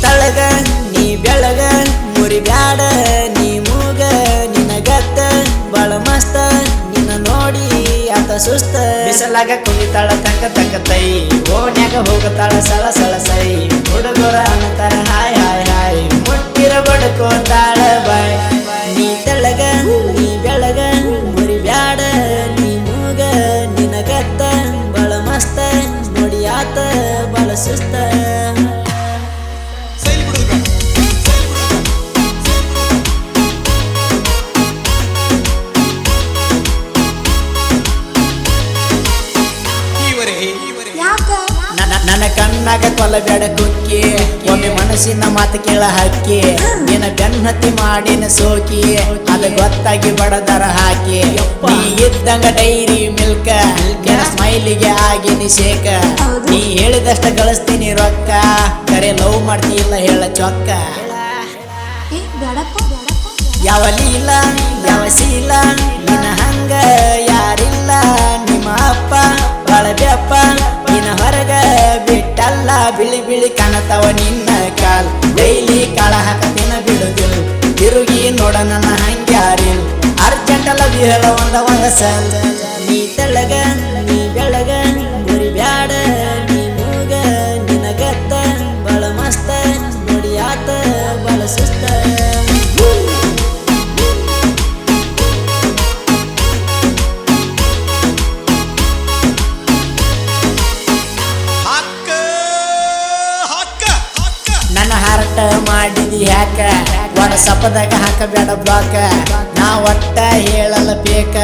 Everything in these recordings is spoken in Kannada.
ತಳಗ ನೀ ಬೆಳಗ ಮುರಿಬ್ಯಾಡ ನೀ ಮೂಗ ನಿನಗತ್ತ ಬಾಳ ಮಸ್ತ ನಿನ್ನ ನೋಡಿ ಆತ ಸುಸ್ತ ಬಿಸಲಾಗ ಕುಣಿತಾಳ ತಕ್ಕ ತಕ್ಕ ತೈ ಓಣ್ಯಾಗ ಹೋಗತಾಳ ಸಳ ಸಳ ಸೈ ಹುಡುಗರ ಅನ್ನತಾರ ಹಾಯ್ ಹಾಯ್ ಹಾಯ್ ಮುಟ್ಟಿರ ಬಡ್ಕೋತಾಳ ಬಾಯ್ ನೀ ತಳಗ ನೀ ಬೆಳಗ ಮುರಿಬ್ಯಾಡ ನೀ ಮೂಗ ನಿನಗತ್ತ ಬಾಳ ಮಸ್ತ ನೋಡಿ ಆತ ಬಾಳ ಸುಸ್ತ ನನ್ನ ಕಣ್ಣಾಗ ಕೊಲ್ಲಬೇಡ ಕುಕ್ಕಿ ಒಮ್ಮೆ ಮನಸ್ಸಿನ ಮಾತು ಕೇಳ ಹಕ್ಕಿ ನಿನ್ನ ಬೆನ್ನತ್ತಿ ಮಾಡಿನ ಸೋಕಿ ಅದು ಗೊತ್ತಾಗಿ ಬಡದರ ಹಾಕಿ ನೀ ಇದ್ದಂಗ ಡೈರಿ ಮಿಲ್ಕ ನಿನ್ನ ಸ್ಮೈಲಿಗೆ ಆಗಿನಿ ಶೇಕ ನೀ ಹೇಳಿದಷ್ಟ ಗಳಿಸ್ತೀನಿ ರೊಕ್ಕ ಕರೆ ಲವ್ ಮಾಡ್ತಿಲ್ಲ ಹೇಳ ಚೊಕ್ಕ ಯಾವ ಲೀಲ ಯಾವ ಶೀಲ ನಿನ್ನ ಹಂಗ ಯಾರಿಲ್ಲ ನಿಮ್ಮ ಅಪ್ಪ ಬಾಳ ಬೆಪ್ಪ ನಿನ್ನ ಹೊರಗ ಬಿಟ್ಟಲ್ಲ ಬಿಳಿ ಬಿಳಿ ಕಾಣತಾವ ನಿನ್ನ ಕಾಲ್ ಡೈಲಿ ಕಾಳ ಹಾಕತಿನ ಬಿಡುದಿಲ್ ತಿರುಗಿ ನೋಡ ನನ್ನ ಹಂಗ್ಯಾರಿಲ್ ಅರ್ಜೆಂಟಲ್ಲ ಬಿಹಳ ಒಂದ ಸಲ್ ನೀ ತೆಳಗ ನೀ ಬೆಳಗ ಮುರಿಬ್ಯಾಡ ನೀ ಮೂಗ ನಿನಗತ್ತ ಬಾಳ ಮಸ್ತ ನೋಡಿ ಆತ ಬಾಳ ಸುಸ್ತ ನನ್ನ ಹಾರಟ ಮಾಡಿದಿ ಯಾಕ ವಾಟ್ಸಪ್ದಾಗ ಹಾಕಬೇಡ ಬ್ಲಾಕ ನಾ ಒಟ್ಟ ಹೇಳಲ್ಲ ಬೇಕ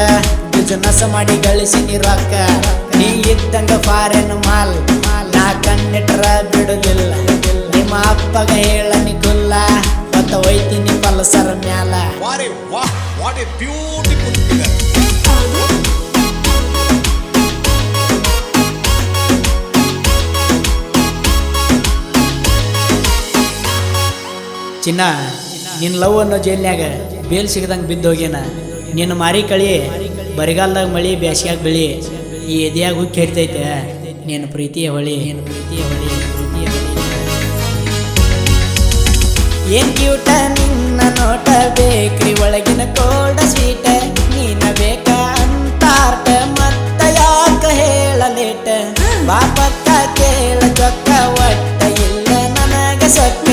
ಬಿಸಿನೆಸ್ ಮಾಡಿ ಗಳಿಸಿನಿ ರೊಕ್ಕ ನೀ ಇದ್ದಂಗ ಫಾರೆನ್ ಮಾಲ್ ನಾ ಕಣ್ಣಿಟ್ರ ಬಿಡುದಿಲ್ಲ ನಿಮ್ಮ ಅಪ್ಪಗ ಹೇಳನಿ ಗುಲ್ಲ ಮತ್ತ ಒಯ್ತೀನಿ ಪಲ್ಸರ್ ಮ್ಯಾಲ ಚಿನ್ನ ನಿನ್ನ ಲವ್ ಅನ್ನೋ ಜೈಲ್ನ್ಯಾಗ ಬೇಲ್ ಸಿಗದಂಗೆ ಬಿದ್ದೋಗ್ಯನ ನಿನ್ನ ಮಾರಿ ಕಳಿ ಬರಿಗಾಲದಾಗ ಮಳಿ ಬ್ಯಾಸ್ಗ್ಯಾಗ ಬೆಳಿ ಈ ಎದೆಯಾಗ ಹುಕ್ಕಿ ಹರಿತೈತೆ ನೀನು ಪ್ರೀತಿಯ ಹೊಳಿ ಏನ್ ಕ್ಯೂಟ ನಿನ್ನ ನೋಟ ಬೇಕ್ರಿ ಒಳಗಿನ ಕೋಲ್ಡ ಸ್ವೀಟ ನೀನ ಬೇಕ ಅಂತಾರ್ಟ ಮತ್ತ ಯಾಕ ಹೇಳ ಲೇಟ ಬಾಪಕ್ಕ ಕೇಳ ಚೊಕ್ಕ ಒಟ್ಟ ಇಲ್ಲ ನನಗ ಸೊಕ್ಕ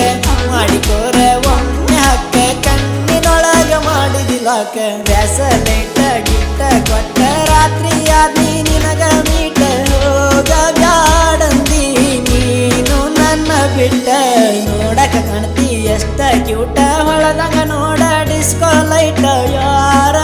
ಮಾಡಿಕೋರ ಒಮ್ಮೆ ಹಕ್ಕ ಕಣ್ಣಿನೊಳಗ ಮಾಡಿದಿಲಾಕ ಬ್ಯಾಸಲೇಟ ಗಿಟ್ಟ ಕೊಟ್ಟ ರಾತ್ರಿ ಆದಿ ನಿನಗ ಮೀಟ ಹೋಗ ಬ್ಯಾಡಂದಿ ನೀನು ನನ್ನ ಬಿಟ್ಟ ನೋಡಕ ಕಾಣ್ತಿ ಎಷ್ಟ ಕ್ಯೂಟ ಹೊಳದಂಗ ನೋಡ ಡಿಸ್ಕೋ ಲೈಟ್ ಯಾರ